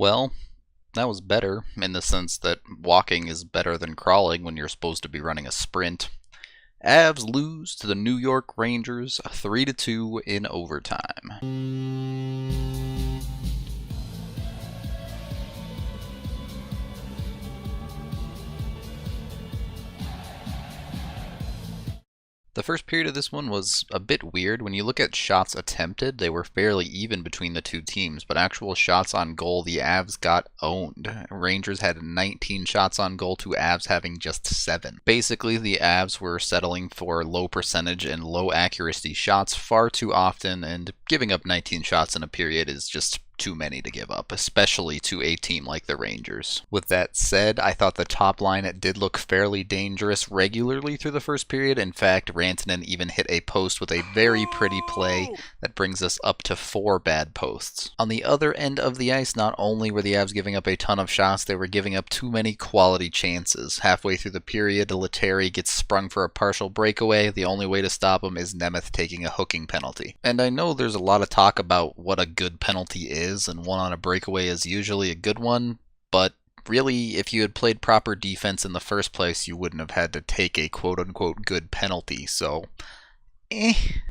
Well, that was better in the sense that walking is better than crawling when you're supposed to be running a sprint. Avs lose to the New York Rangers 3-2 in overtime. The first period of this one was a bit weird. When you look at shots attempted, they were fairly even between the two teams, but actual shots on goal, the Avs got owned. Rangers had 19 shots on goal to Avs having just 7. Basically, the Avs were settling for low percentage and low accuracy shots far too often, and giving up 19 shots in a period is just too many to give up, especially to a team like the Rangers. With that said, I thought the top line did look fairly dangerous regularly through the first period. In fact, Rantanen even hit a post with a very pretty play that brings us up to 4 bad posts. On the other end of the ice, not only were the Avs giving up a ton of shots, they were giving up too many quality chances. Halfway through the period, Lettieri gets sprung for a partial breakaway. The only way to stop him is Nemeth taking a hooking penalty. And I know there's a lot of talk about what a good penalty is, and one on a breakaway is usually a good one, but really, if you had played proper defense in the first place, you wouldn't have had to take a quote-unquote good penalty, so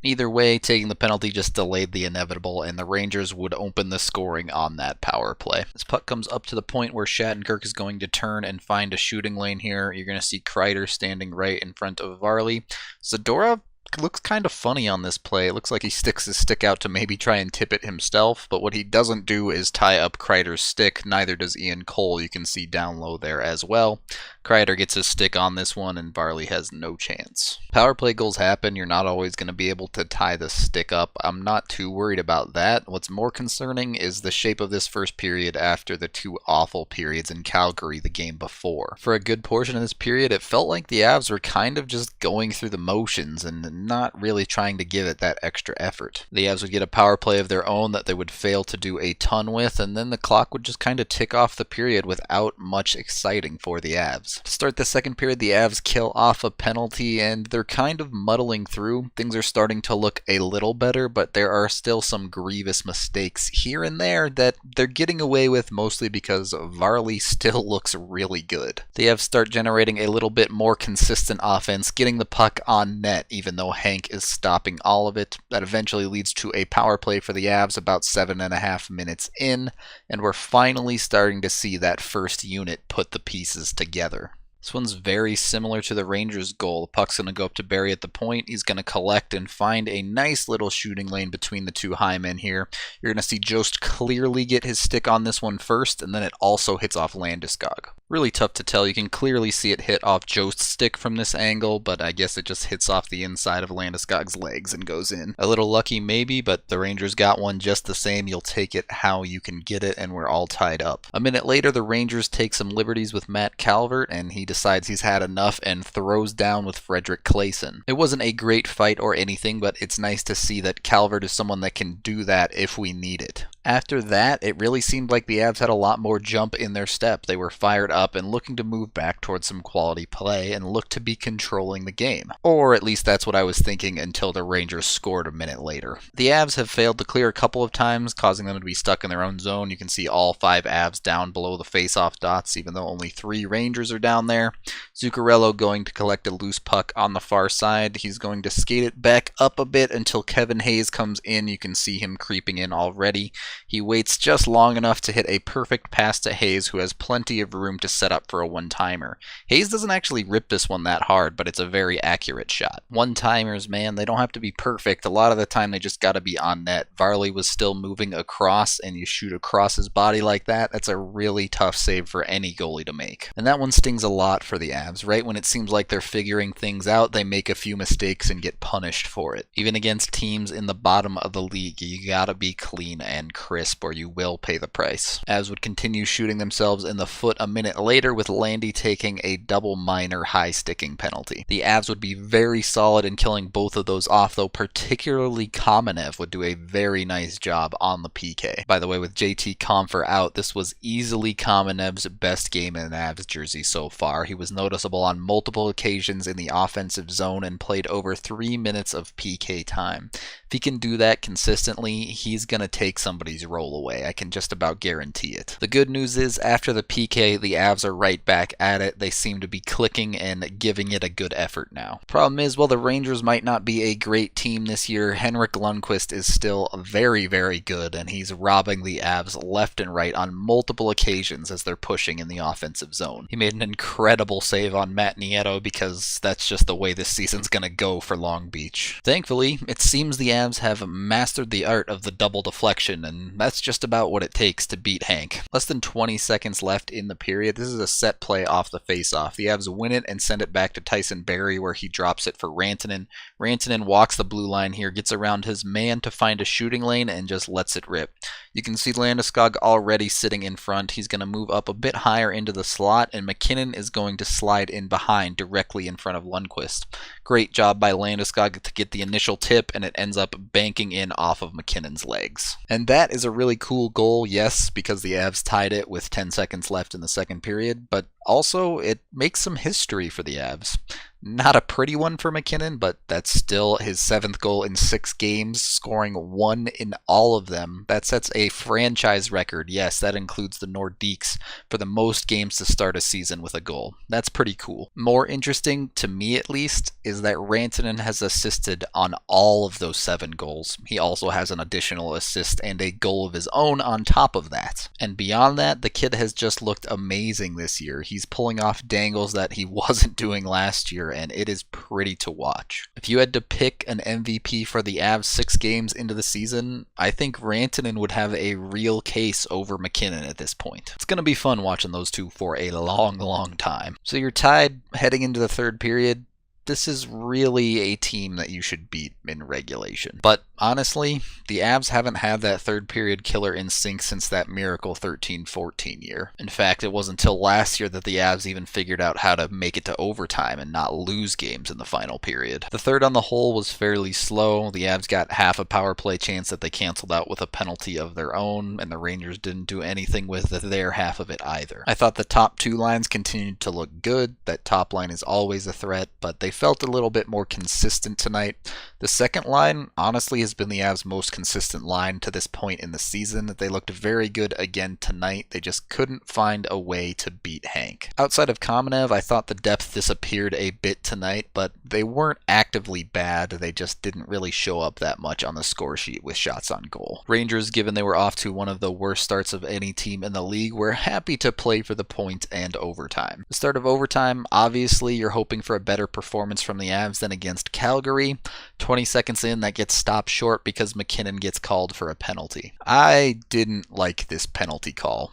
either way, taking the penalty just delayed the inevitable, and the Rangers would open the scoring on that power play. This puck comes up to the point where Shattenkirk is going to turn and find a shooting lane here. You're going to see Kreider standing right in front of Varley. Zadorov looks kind of funny on this play. It looks like he sticks his stick out to maybe try and tip it himself, but what he doesn't do is tie up Kreider's stick. Neither does Ian Cole. You can see down low there as well. Kreider gets his stick on this one, and Varley has no chance. Power play goals happen. You're not always going to be able to tie the stick up. I'm not too worried about that. What's more concerning is the shape of this first period after the 2 awful periods in Calgary the game before. For a good portion of this period, it felt like the Avs were kind of just going through the motions and not really trying to give it that extra effort. The Avs would get a power play of their own that they would fail to do a ton with, and then the clock would just kind of tick off the period without much exciting for the Avs. To start the second period, the Avs kill off a penalty, and they're kind of muddling through. Things are starting to look a little better, but there are still some grievous mistakes here and there that they're getting away with, mostly because Varley still looks really good. The Avs start generating a little bit more consistent offense, getting the puck on net, even though Hank is stopping all of it. That eventually leads to a power play for the Avs about 7.5 minutes in, and we're finally starting to see that first unit put the pieces together. This one's very similar to the Rangers' goal. The puck's going to go up to Barry at the point. He's going to collect and find a nice little shooting lane between the 2 high men here. You're going to see Jost clearly get his stick on this one first, and then it also hits off Landeskog. Really tough to tell. You can clearly see it hit off Jost's stick from this angle, but I guess it just hits off the inside of Landeskog's legs and goes in. A little lucky maybe, but the Rangers got one just the same. You'll take it how you can get it, and we're all tied up. A minute later, the Rangers take some liberties with Matt Calvert, and he decides he's had enough and throws down with Frederick Claesson. It wasn't a great fight or anything, but it's nice to see that Calvert is someone that can do that if we need it. After that, it really seemed like the Avs had a lot more jump in their step. They were fired up and looking to move back towards some quality play and looked to be controlling the game. Or at least that's what I was thinking until the Rangers scored a minute later. The Avs have failed to clear a couple of times, causing them to be stuck in their own zone. You can see all 5 Avs down below the face-off dots, even though only 3 Rangers are down there. Zuccarello going to collect a loose puck on the far side. He's going to skate it back up a bit until Kevin Hayes comes in. You can see him creeping in already. He waits just long enough to hit a perfect pass to Hayes, who has plenty of room to set up for a one-timer. Hayes doesn't actually rip this one that hard, but it's a very accurate shot. One-timers, man, they don't have to be perfect. A lot of the time they just gotta be on net. Varley was still moving across, and you shoot across his body like that, that's a really tough save for any goalie to make. And that one stings a lot for the Avs. Right when it seems like they're figuring things out, they make a few mistakes and get punished for it. Even against teams in the bottom of the league, you gotta be clean and crisp or you will pay the price. Avs would continue shooting themselves in the foot a minute later with Landy taking a double minor high sticking penalty. The Avs would be very solid in killing both of those off, though particularly Kamenev would do a very nice job on the PK. By the way, with JT Compher out, this was easily Kamenev's best game in an Avs jersey so far. He was noticeable on multiple occasions in the offensive zone and played over 3 minutes of PK time. If he can do that consistently, he's going to take somebody's role away. I can just about guarantee it. The good news is, after the PK, the Avs are right back at it. They seem to be clicking and giving it a good effort now. Problem is, while the Rangers might not be a great team this year, Henrik Lundqvist is still very, very good, and he's robbing the Avs left and right on multiple occasions as they're pushing in the offensive zone. He made an incredible save on Matt Nieto because that's just the way this season's going to go for Long Beach. Thankfully, it seems the Avs have mastered the art of the double deflection, and that's just about what it takes to beat Hank. Less than 20 seconds left in the period. This is a set play off the faceoff. The Avs win it and send it back to Tyson Barrie, where he drops it for Rantanen. Rantanen walks the blue line here, gets around his man to find a shooting lane, and just lets it rip. You can see Landeskog already sitting in front. He's going to move up a bit higher into the slot, and McKinnon is going to slide in behind directly in front of Lundqvist. Great job by Landeskog to get the initial tip, and it ends up banking in off of McKinnon's legs. And that is a really cool goal, yes, because the Avs tied it with 10 seconds left in the second period, but also it makes some history for the Avs. Not a pretty one for McKinnon, but that's still his 7th goal in 6 games, scoring 1 in all of them. That sets a franchise record. Yes, that includes the Nordiques for the most games to start a season with a goal. That's pretty cool. More interesting, to me at least, is that Rantanen has assisted on all of those 7 goals. He also has an additional assist and a goal of his own on top of that. And beyond that, the kid has just looked amazing this year. He's pulling off dangles that he wasn't doing last year, and it is pretty to watch. If you had to pick an MVP for the Avs 6 games into the season, I think Rantanen would have a real case over McKinnon at this point. It's going to be fun watching those two for a long, long time. So you're tied heading into the third period. This is really a team that you should beat in regulation. But honestly, the Avs haven't had that third period killer instinct since that miracle 13-14 year. In fact, it wasn't until last year that the Avs even figured out how to make it to overtime and not lose games in the final period. The third on the whole was fairly slow. The Avs got half a power play chance that they canceled out with a penalty of their own, and the Rangers didn't do anything with their half of it either. I thought the top 2 lines continued to look good. That top line is always a threat, but they felt a little bit more consistent tonight. The second line honestly has been the Avs' most consistent line to this point in the season. They looked very good again tonight. They just couldn't find a way to beat Hank. Outside of Kamenev, I thought the depth disappeared a bit tonight, but they weren't actively bad. They just didn't really show up that much on the score sheet with shots on goal. Rangers, given they were off to one of the worst starts of any team in the league, were happy to play for the point and overtime. The start of overtime, obviously you're hoping for a better performance from the Avs than against Calgary. 20 seconds in, that gets stopped short because McKinnon gets called for a penalty. I didn't like this penalty call.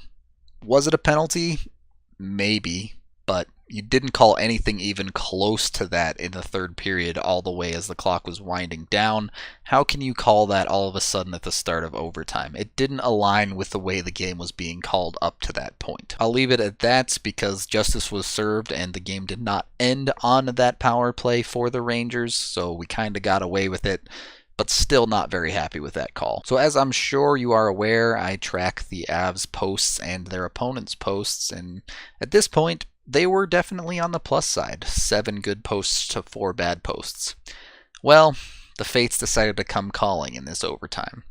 Was it a penalty? Maybe, but you didn't call anything even close to that in the third period all the way as the clock was winding down. How can you call that all of a sudden at the start of overtime? It didn't align with the way the game was being called up to that point. I'll leave it at that because justice was served and the game did not end on that power play for the Rangers, so we kind of got away with it, but still not very happy with that call. So as I'm sure you are aware, I track the Avs posts and their opponents' posts, and at this point, they were definitely on the plus side. 7 good posts to 4 bad posts. Well, the fates decided to come calling in this overtime.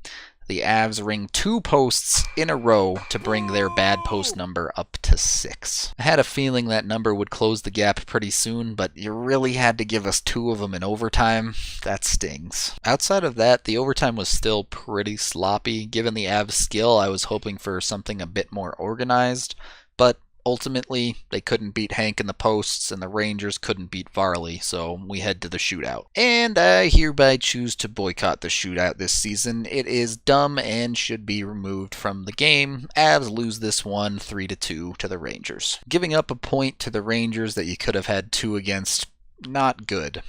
The Avs ring 2 posts in a row to bring their bad post number up to 6. I had a feeling that number would close the gap pretty soon, but you really had to give us 2 of them in overtime. That stings. Outside of that, the overtime was still pretty sloppy. Given the Avs' skill, I was hoping for something a bit more organized, but ultimately, they couldn't beat Hank in the posts, and the Rangers couldn't beat Varley, so we head to the shootout. And I hereby choose to boycott the shootout this season. It is dumb and should be removed from the game. Avs lose this one 3-2 to the Rangers. Giving up a point to the Rangers that you could have had 2 against, not good.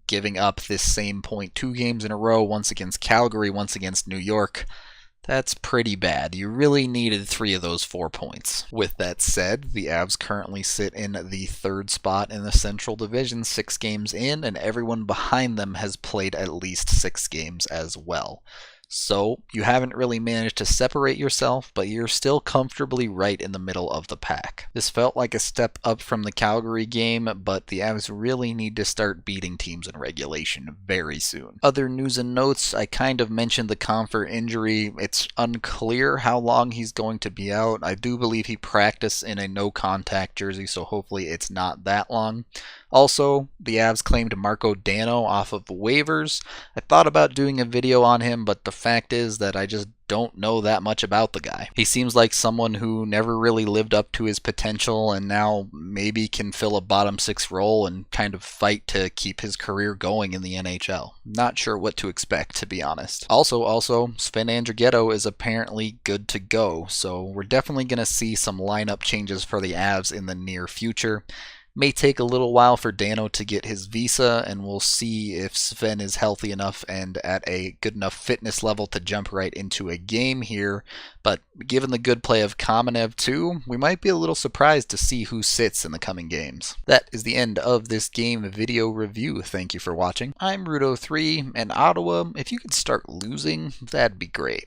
Giving up this same point 2 games in a row, once against Calgary, once against New York, That's pretty bad. You really needed 3 of those 4 points. With that said, the Avs currently sit in the 3rd spot in the Central Division, 6 games in, and everyone behind them has played at least 6 games as well. So, you haven't really managed to separate yourself, but you're still comfortably right in the middle of the pack. This felt like a step up from the Calgary game, but the Avs really need to start beating teams in regulation very soon. Other news and notes, I kind of mentioned the Comfort injury. It's unclear how long he's going to be out. I do believe he practiced in a no-contact jersey, so hopefully it's not that long. Also, the Avs claimed Marco Dano off of waivers. I thought about doing a video on him, but the fact is that I just don't know that much about the guy. He seems like someone who never really lived up to his potential and now maybe can fill a bottom 6 role and kind of fight to keep his career going in the NHL. Not sure what to expect, to be honest. Also, Sven Andrighetto is apparently good to go, so we're definitely going to see some lineup changes for the Avs in the near future. May take a little while for Dano to get his visa, and we'll see if Sven is healthy enough and at a good enough fitness level to jump right into a game here. But given the good play of Kamenev too, we might be a little surprised to see who sits in the coming games. That is the end of this game video review. Thank you for watching. I'm Rudo3, and Ottawa, if you could start losing, that'd be great.